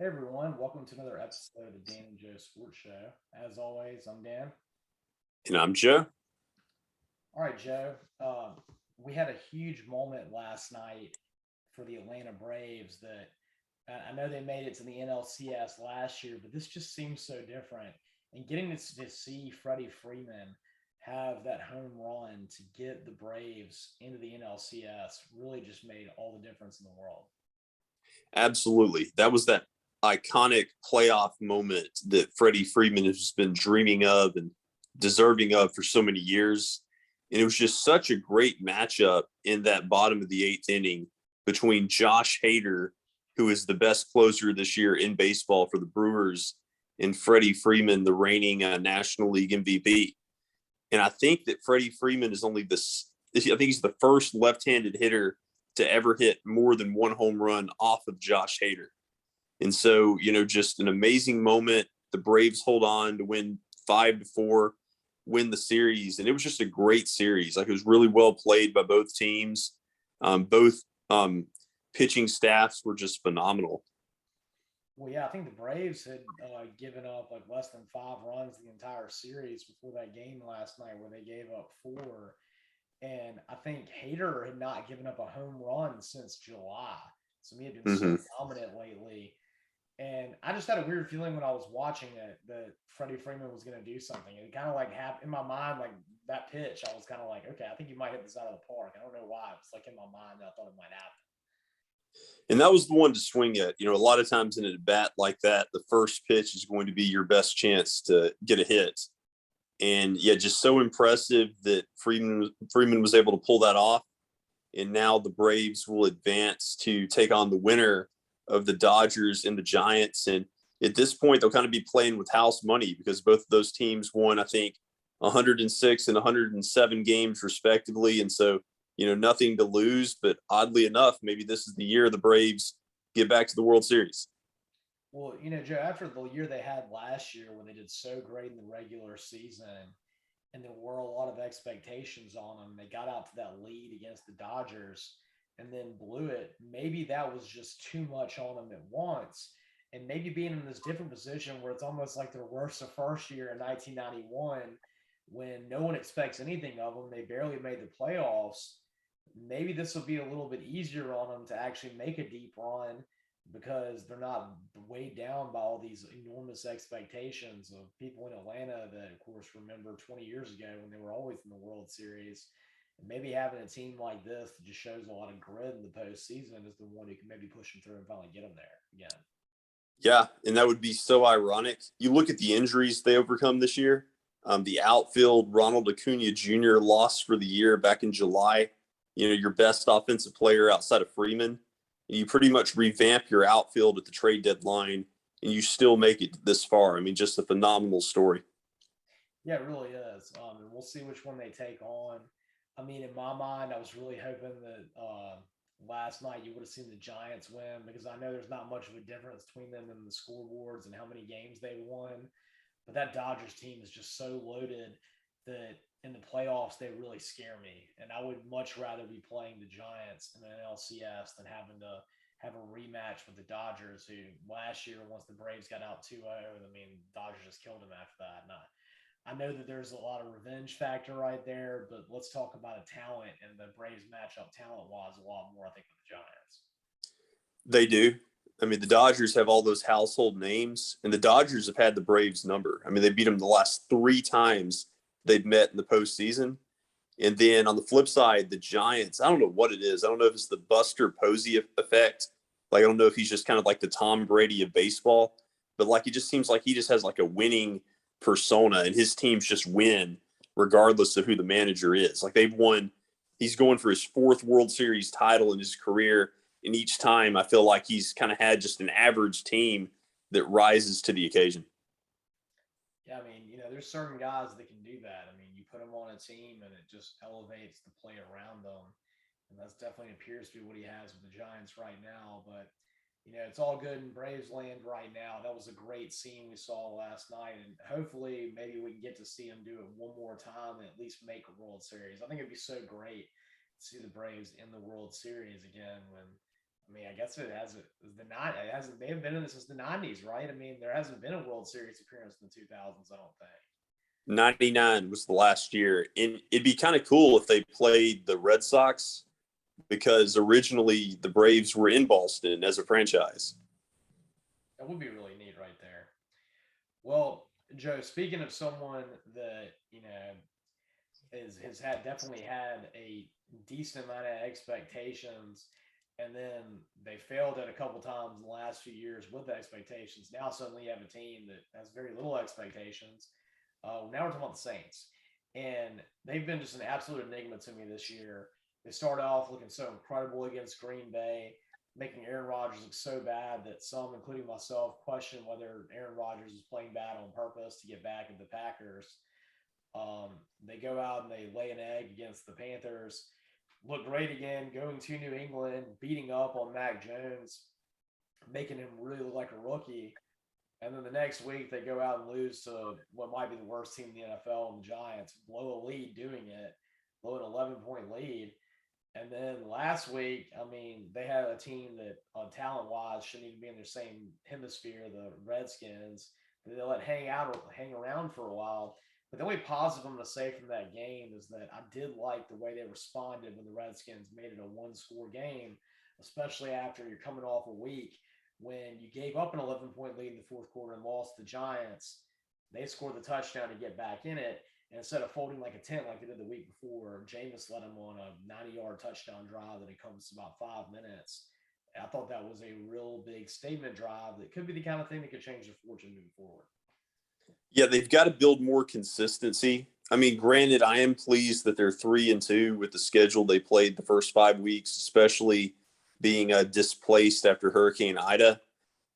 Hey everyone, welcome to another episode of the Dan and Joe Sports Show. As always, I'm Dan. And I'm Joe. All right, Joe. We had a huge moment last night for the Atlanta Braves that I know they made it to the NLCS last year, but this just seems so different. And getting to see Freddie Freeman have that home run to get the Braves into the NLCS really just made all the difference in the world. Absolutely. That was that iconic playoff moment that Freddie Freeman has been dreaming of and deserving of for so many years. And it was just such a great matchup in that bottom of the eighth inning between Josh Hader, who is the best closer this year in baseball for the Brewers, and Freddie Freeman, the reigning National League MVP. And I think that Freddie Freeman is only this. I think he's the first left-handed hitter to ever hit more than one home run off of Josh Hader. And so, just an amazing moment. The Braves hold on to win 5-4, win the series, and it was just a great series. Like, it was really well played by both teams. Both pitching staffs were just phenomenal. Well, yeah, I think the Braves had given up like less than 5 runs the entire series before that game last night, where they gave up four. And I think Hader had not given up a home run since July. So he had been so Mm-hmm. dominant lately. And I just had a weird feeling when I was watching it that Freddie Freeman was going to do something. It kind of like happened in my mind, like that pitch. I was kind of like, okay, I think he might hit this out of the park. I don't know why. It was like in my mind that I thought it might happen. And that was the one to swing at. A lot of times in a bat like that, the first pitch is going to be your best chance to get a hit. And yeah, just so impressive that Freeman was able to pull that off. And now the Braves will advance to take on the winner of the Dodgers and the Giants. And at this point, they'll kind of be playing with house money because both of those teams won, I think, 106 and 107 games respectively. And so, nothing to lose. But oddly enough, maybe this is the year the Braves get back to the World Series. Well, Joe, after the year they had last year where they did so great in the regular season and there were a lot of expectations on them, they got out to that lead against the Dodgers and then blew it. Maybe that was just too much on them at once. And maybe being in this different position where it's almost like their worst of first year in 1991 when no one expects anything of them, they barely made the playoffs. Maybe this will be a little bit easier on them to actually make a deep run because they're not weighed down by all these enormous expectations of people in Atlanta that, of course, remember 20 years ago when they were always in the World Series. And maybe having a team like this that just shows a lot of grit in the postseason is the one who can maybe push them through and finally get them there again. Yeah, and that would be so ironic. You look at the injuries they overcome this year. The outfield, Ronald Acuna Jr. lost for the year back in July. Your best offensive player outside of Freeman. And you pretty much revamp your outfield at the trade deadline, and you still make it this far. I mean, just a phenomenal story. Yeah, it really is. And we'll see which one they take on. I mean, in my mind, I was really hoping that last night you would have seen the Giants win because I know there's not much of a difference between them and the scoreboards and how many games they won. But that Dodgers team is just so loaded that in the playoffs they really scare me. And I would much rather be playing the Giants in an NLCS than having to have a rematch with the Dodgers, who last year, once the Braves got out 2-0, I mean, Dodgers just killed them after that. And I know that there's a lot of revenge factor right there, but let's talk about a talent, and the Braves match up talent wise a lot more, I think, with the Giants. They do. I mean, the Dodgers have all those household names, and the Dodgers have had the Braves number. I mean, they beat them the last three times they've met in the postseason. And then on the flip side, the Giants, I don't know what it is. I don't know if it's the Buster Posey effect. Like, I don't know if he's just kind of like the Tom Brady of baseball, but like, it just seems like he just has like a winning persona and his teams just win regardless of who the manager is. Like, they've won, he's going for his fourth World Series title in his career. And each time I feel like he's kind of had just an average team that rises to the occasion. Yeah, I mean, there's certain guys that can do that. I mean, you put them on a team and it just elevates the play around them. And that's definitely appears to be what he has with the Giants right now. But, it's all good in Braves land right now. That was a great scene we saw last night. And hopefully, maybe we can get to see him do it one more time and at least make a World Series. I think it'd be so great to see the Braves in the World Series again when I mean, I guess it hasn't. The nine. It hasn't. They have been in this since the '90s, right? I mean, there hasn't been a World Series appearance in the 2000s. I don't think. 99 was the last year. And it'd be kind of cool if they played the Red Sox because originally the Braves were in Boston as a franchise. That would be really neat, right there. Well, Joe, speaking of someone that has had definitely had a decent amount of expectations, and then they failed at a couple times in the last few years with the expectations. Now suddenly you have a team that has very little expectations. Now we're talking about the Saints, and they've been just an absolute enigma to me this year. They started off looking so incredible against Green Bay, making Aaron Rodgers look so bad that some, including myself, question whether Aaron Rodgers is playing bad on purpose to get back at the Packers. They go out and they lay an egg against the Panthers, look great again, going to New England, beating up on Mac Jones, making him really look like a rookie. And then the next week they go out and lose to what might be the worst team in the NFL, and the Giants, blow a lead doing it, blow an 11-point lead. And then last week, I mean, they had a team that, talent wise, shouldn't even be in their same hemisphere, the Redskins. They let hang around for a while. But the only positive I'm going to say from that game is that I did like the way they responded when the Redskins made it a one-score game, especially after you're coming off a week when you gave up an 11-point lead in the fourth quarter and lost the Giants. They scored the touchdown to get back in it. And instead of folding like a tent like they did the week before, Jameis led them on a 90-yard touchdown drive that encompassed about 5 minutes. I thought that was a real big statement drive that could be the kind of thing that could change their fortune moving forward. Yeah, they've got to build more consistency. I mean, granted, I am pleased that they're 3-2 with the schedule they played the first 5 weeks, especially being displaced after Hurricane Ida.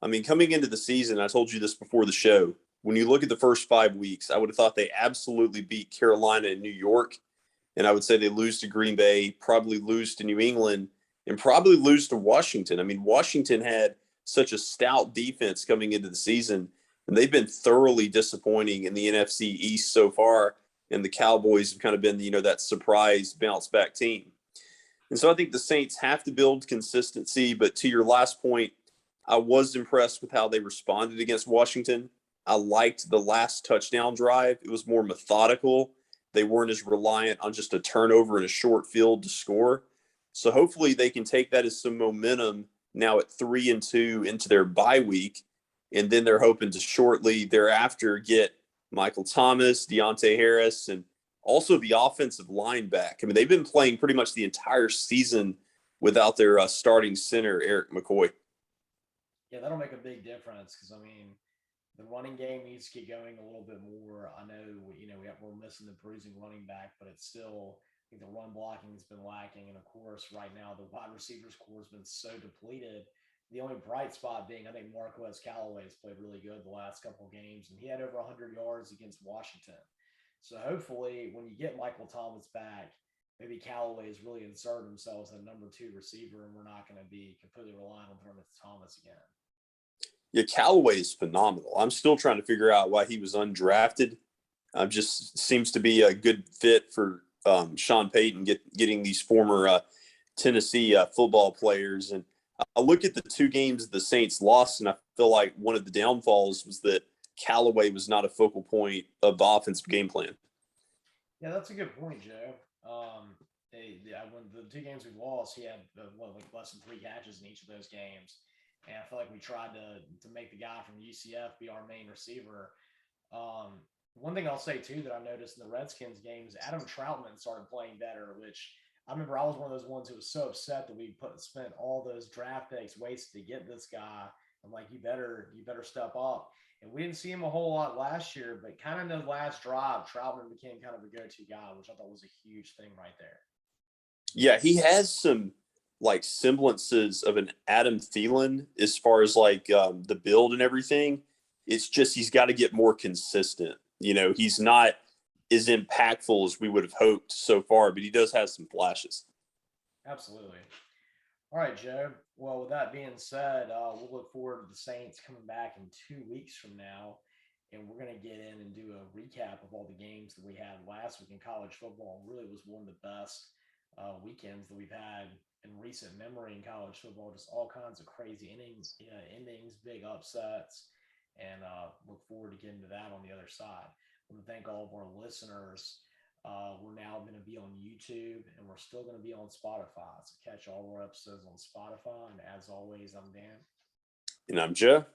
I mean, coming into the season, I told you this before the show. When you look at the first 5 weeks, I would have thought they absolutely beat Carolina and New York. And I would say they lose to Green Bay, probably lose to New England, and probably lose to Washington. I mean, Washington had such a stout defense coming into the season, and they've been thoroughly disappointing in the NFC East so far. And the Cowboys have kind of been, that surprise bounce back team. And so I think the Saints have to build consistency. But to your last point, I was impressed with how they responded against Washington. I liked the last touchdown drive. It was more methodical. They weren't as reliant on just a turnover in a short field to score. So hopefully they can take that as some momentum now at 3-2 into their bye week. And then they're hoping to shortly thereafter get Michael Thomas, Deontay Harris, and also the offensive line back. I mean, they've been playing pretty much the entire season without their starting center, Eric McCoy. Yeah, that'll make a big difference because, I mean, the running game needs to get going a little bit more. I know, we're missing the bruising running back, but it's still, I think the run blocking has been lacking. And of course, right now, the wide receivers core has been so depleted. The only bright spot being, I think Marquez Callaway has played really good the last couple of games, and he had over 100 yards against Washington. So hopefully, when you get Michael Thomas back, maybe Callaway has really inserted themselves as a number two receiver, and we're not going to be completely reliant on throwing it to Thomas again. Yeah, Callaway is phenomenal. I'm still trying to figure out why he was undrafted. Just seems to be a good fit for Sean Payton getting these former Tennessee football players. And I look at the two games the Saints lost, and I feel like one of the downfalls was that Callaway was not a focal point of the offensive game plan. Yeah, that's a good point, Joe. When the two games we lost, he had less than 3 catches in each of those games, and I feel like we tried to make the guy from UCF be our main receiver. One thing I'll say too that I noticed in the Redskins games, Adam Troutman started playing better, which I remember I was one of those ones who was so upset that we spent all those draft picks wasted to get this guy. I'm like, you better step up. And we didn't see him a whole lot last year, but kind of in the last drive, Troutman became kind of a go-to guy, which I thought was a huge thing right there. Yeah, he has some like semblances of an Adam Thielen as far as like the build and everything. It's just he's got to get more consistent. He's not as impactful as we would have hoped so far, but he does have some flashes. Absolutely. All right, Joe. Well, with that being said, we'll look forward to the Saints coming back in 2 weeks from now, and we're going to get in and do a recap of all the games that we had last week in college football. Really was one of the best weekends that we've had in recent memory in college football. Just all kinds of crazy endings, big upsets, and look forward to getting to that on the other side. I want to thank all of our listeners. We're now going to be on YouTube, and we're still going to be on Spotify. So catch all our episodes on Spotify. And as always, I'm Dan. And I'm Jeff.